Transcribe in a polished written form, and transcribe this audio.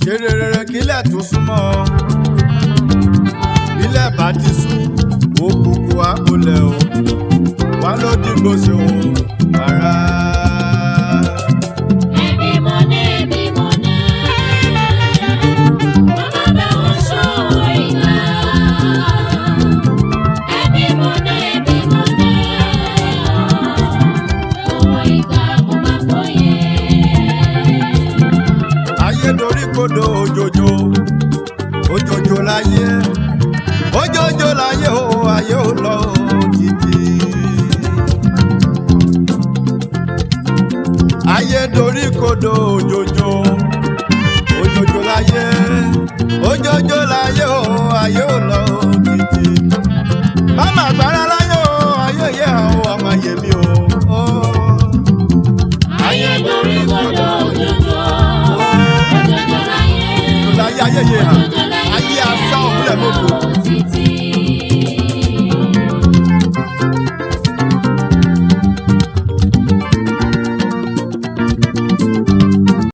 Ṣerere kílẹ̀ tó súnmọ́ ilẹ̀ bá ti sú òkùnkùn àpòlẹ̀ o wà ló dìgbò sí o ara. Dorí kodò òjòjò òjòjò láyé òjòjò láyé o ayé ò lọ títí. Ayé dorí kodò òjòjò òjòjò láyé òjòjò láyé o ayé ò lọ títí. Mama gbára láyé o ayé yẹ o ọmọ yẹmi o. Ayé dorí kodò òjòjò. Ayé ayé ha ayé asa ọ̀pọ̀lọpọ̀.